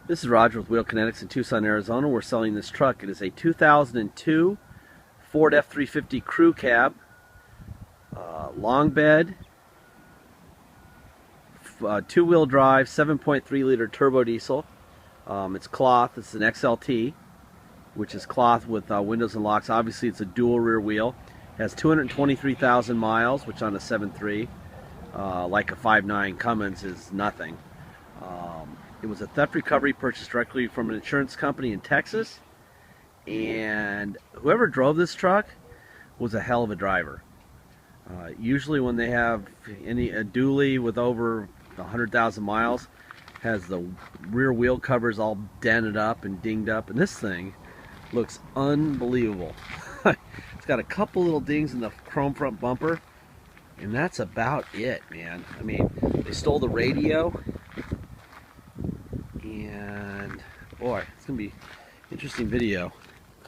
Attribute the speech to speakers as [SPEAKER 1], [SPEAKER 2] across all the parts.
[SPEAKER 1] This is Roger with Wheel Kinetics in Tucson, Arizona. We're selling this truck. It is a 2002 Ford F350 crew cab, long bed, two-wheel drive, 7.3 liter turbo diesel. It's cloth. It's an XLT, which is cloth with windows and locks. Obviously, it's a dual rear wheel. It has 223,000 miles, which on a 7.3, like a 5.9 Cummins, is nothing. It was a theft recovery purchased directly from an insurance company in Texas, and whoever drove this truck was a hell of a driver. Usually when they have a dually with over 100,000 miles, has the rear wheel covers all dented up and dinged up, and this thing looks unbelievable. It's got a couple little dings in the chrome front bumper, and that's about it, man. I mean, they stole the radio, and boy, it's gonna be an interesting video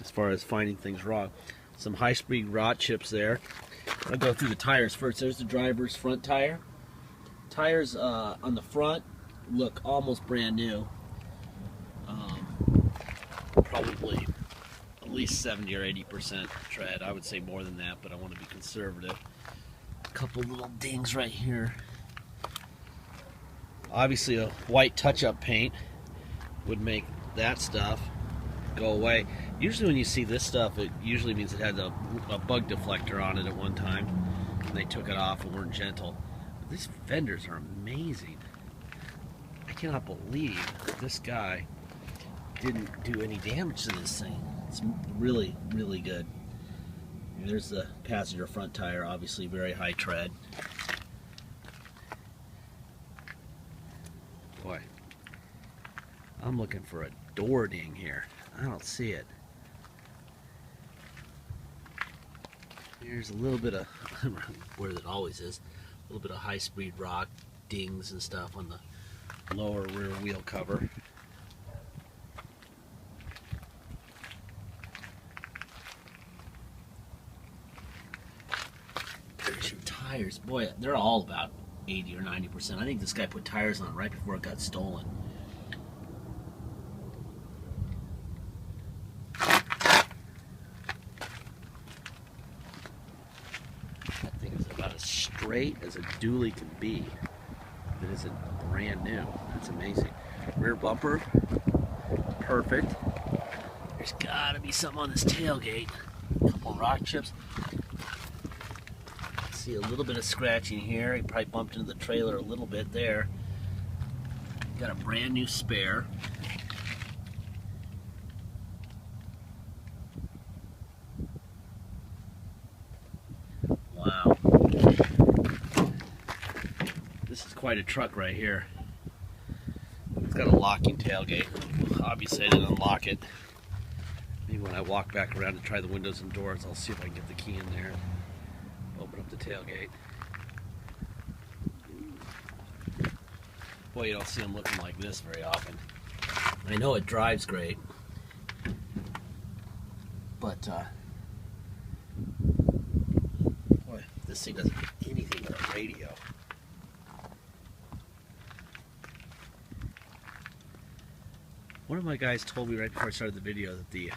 [SPEAKER 1] as far as finding things wrong. Some high-speed rot chips there. I'll go through the tires first. There's the driver's front tire. Tires on the front look almost brand new. Probably at least 70 or 80% tread. I would say more than that, but I want to be conservative. A couple little dings right here. Obviously, a white touch-up paint would make that stuff go away. Usually when you see this stuff, it usually means it had a bug deflector on it at one time, and they took it off and weren't gentle. But these fenders are amazing. I cannot believe this guy didn't do any damage to this thing. It's really, really good. And there's the passenger front tire, obviously very high tread. Boy, I'm looking for a door ding here. I don't see it. Here's a little bit of, where it always is, a little bit of high-speed rock dings and stuff on the lower rear wheel cover. There's your tires. Boy, they're all about 80 or 90%. I think this guy put tires on right before it got stolen. That thing is about as straight as a dually can be. It isn't brand new. That's amazing. Rear bumper, perfect. There's gotta be something on this tailgate. A couple rock chips. See a little bit of scratching here. He probably bumped into the trailer a little bit there. Got a brand new spare. Wow. This is quite a truck right here. It's got a locking tailgate. Obviously I didn't unlock it. Maybe when I walk back around and try the windows and doors, I'll see if I can get the key in there. Open up the tailgate. Boy, you don't see them looking like this very often. I know it drives great, but boy, this thing doesn't get anything but a radio. One of my guys told me right before I started the video that the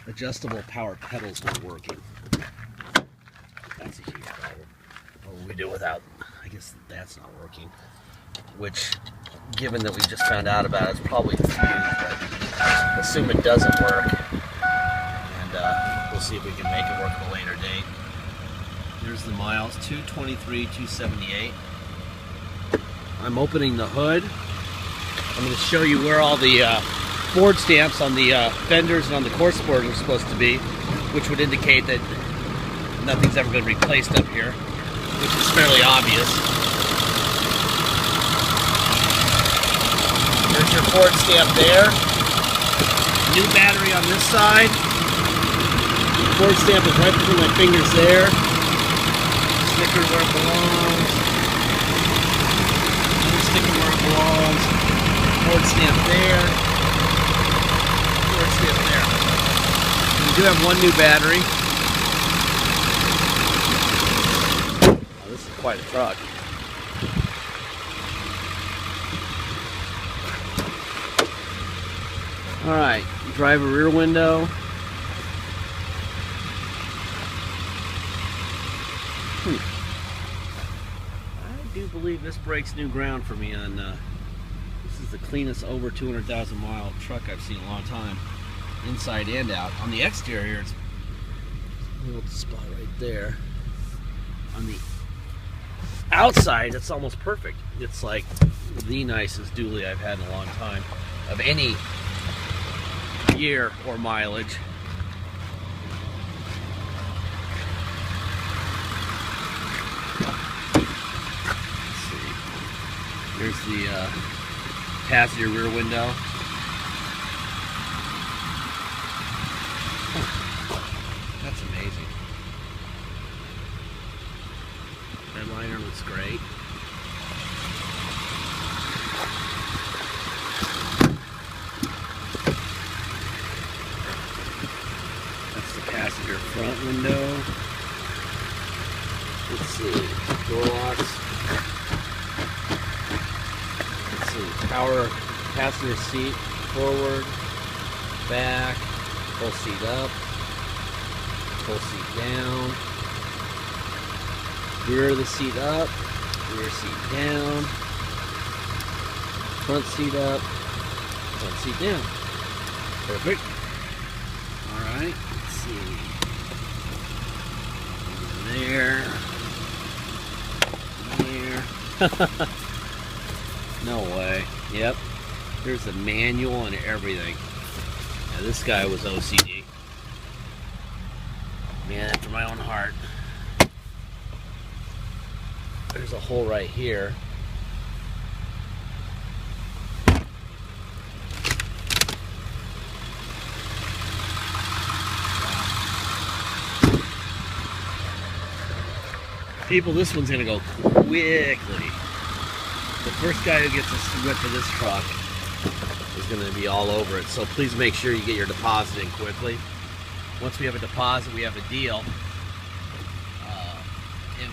[SPEAKER 1] adjustable power pedals weren't working. That's a huge problem. What will we do without? I guess that's not working. Which, given that we just found out about it, it's probably the fuse, but assume it doesn't work. And we'll see if we can make it work at a later date. Here's the miles, 223, 278. I'm opening the hood. I'm going to show you where all the Ford stamps on the fenders and on the core support are supposed to be, which would indicate that nothing's ever been replaced up here, which is fairly obvious. There's your Ford stamp there. New battery on this side. The Ford stamp is right between my fingers there. Sticker where it belongs. Another sticker where it belongs. Ford stamp there. Ford stamp there. We do have one new battery. This is quite a truck. Alright, driver rear window. I do believe this breaks new ground for me on, this is the cleanest over 200,000 mile truck I've seen in a long time. Inside and out. On the exterior, it's a little spot right there. On the outside, it's almost perfect. It's like the nicest dually I've had in a long time of any year or mileage. Let's see. Here's the passenger rear window. That's amazing. Bed liner looks great. That's the passenger front window. Let's see, door locks. Let's see, power passenger seat, forward, back, full seat up, full seat down, rear of the seat up, rear seat down, front seat up, front seat down. Perfect. Alright, let's see. There. There. No way. Yep. There's the manual and everything. Now, this guy was OCD. Man, after my own heart. There's a hole right here. People, this one's gonna go quickly. The first guy who gets a whiff of this truck is gonna be all over it. So please make sure you get your deposit in quickly. Once we have a deposit, we have a deal. And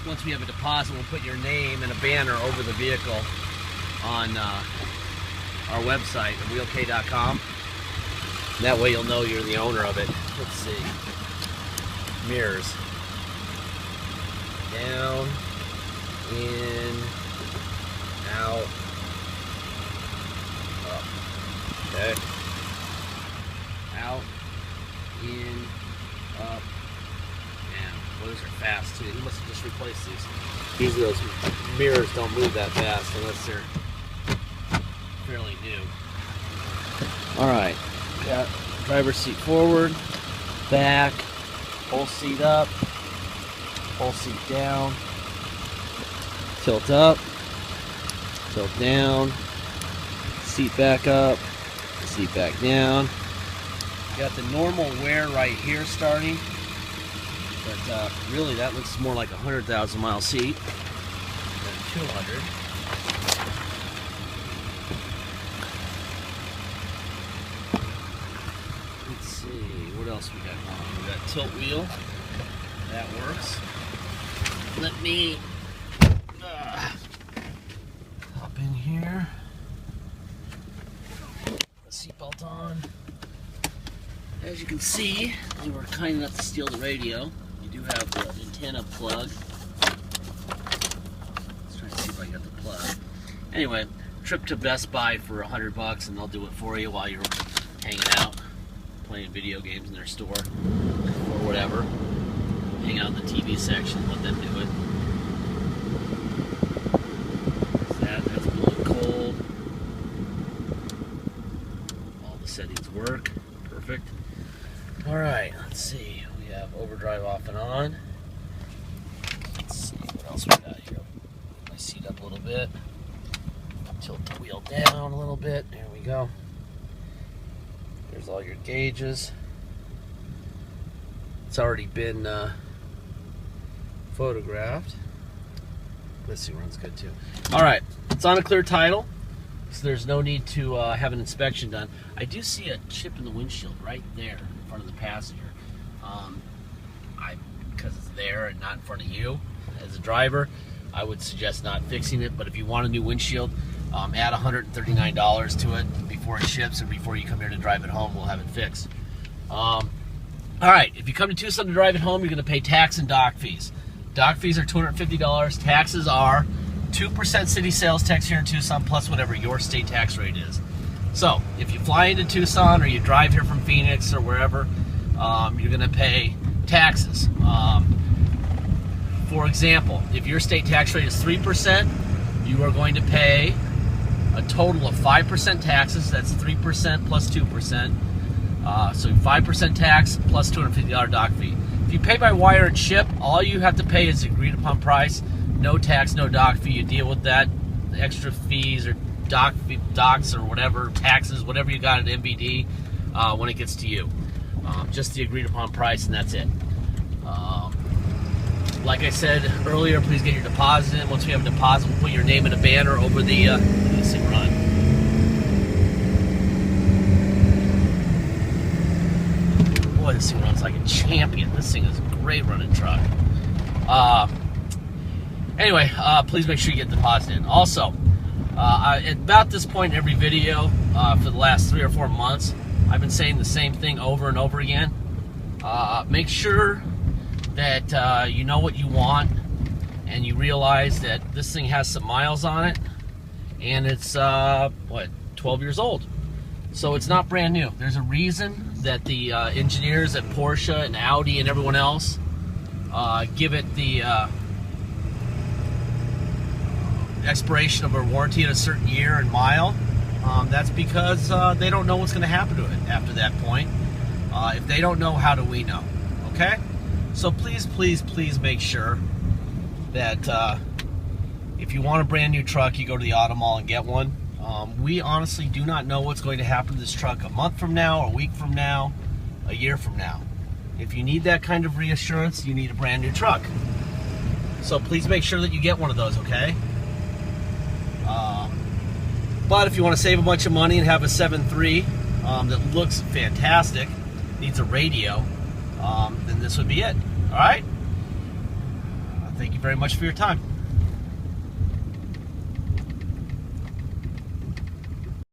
[SPEAKER 1] once we have a deposit, we'll put your name and a banner over the vehicle on our website, wheelk.com. That way you'll know you're the owner of it. Let's see. Mirrors. Down, in, out, up. Okay. Out, in, up, down. Well, those are fast too. He must have just replaced these. Usually those mirrors don't move that fast unless they're fairly new. Alright. Got driver's seat forward, back, whole seat up, whole seat down, tilt up, tilt down, seat back up, seat back down. Got the normal wear right here starting, but really that looks more like a 100,000 mile seat than 200. Let's see, what else we got on? We got tilt wheel, that works. Let me hop in here. Put the seatbelt on. As you can see, we were kind enough to steal the radio. You do have the antenna plug. Let's try to see if I got the plug. Anyway, trip to Best Buy for $100 and they'll do it for you while you're hanging out, playing video games in their store or whatever. Hang out in the TV section, let them do it. That's blue and cold. All the settings work. Perfect. Alright, let's see. We have overdrive off and on. Let's see what else we got here. Put my seat up a little bit. Tilt the wheel down a little bit. There we go. There's all your gauges. It's already been photographed. This thing runs good too. Alright, it's on a clear title, so there's no need to have an inspection done. I do see a chip in the windshield right there in front of the passenger. Because it's there and not in front of you as a driver, I would suggest not fixing it, but if you want a new windshield, Add $139 to it before it ships, or before you come here to drive it home, we'll have it fixed. All right, if you come to Tucson to drive it home, you're going to pay tax and dock fees. Dock fees are $250. Taxes are 2% city sales tax here in Tucson, plus whatever your state tax rate is. So if you fly into Tucson, or you drive here from Phoenix or wherever, you're going to pay taxes. For example, if your state tax rate is 3%, you are going to pay a total of 5% taxes. That's 3% plus 2%. So 5% tax plus $250 dock fee. If you pay by wire and ship, all you have to pay is the agreed upon price. No tax, no dock fee. You deal with that, the extra fees or docks or whatever, taxes, whatever you got at MBD when it gets to you. Just the agreed upon price, and that's it. Like I said earlier, please get your deposit in. Once we have a deposit, we'll put your name in a banner over the this thing run. Boy, this thing runs like a champion. This thing is a great running truck. Anyway, please make sure you get the deposit in. Also, at about this point in every video for the last 3 or 4 months, I've been saying the same thing over and over again. Make sure that you know what you want, and you realize that this thing has some miles on it, and it's 12 years old, so it's not brand new. There's a reason that the engineers at Porsche and Audi and everyone else give it the expiration of a warranty at a certain year and mile. That's because they don't know what's going to happen to it after that point. If they don't know, how do we know? Okay? So please, please, please make sure that if you want a brand new truck, you go to the auto mall and get one. We honestly do not know what's going to happen to this truck a month from now, a week from now, a year from now. If you need that kind of reassurance, you need a brand new truck. So please make sure that you get one of those, okay? But if you want to save a bunch of money and have a 7.3 that looks fantastic, needs a radio, then this would be it. All right? Thank you very much for your time.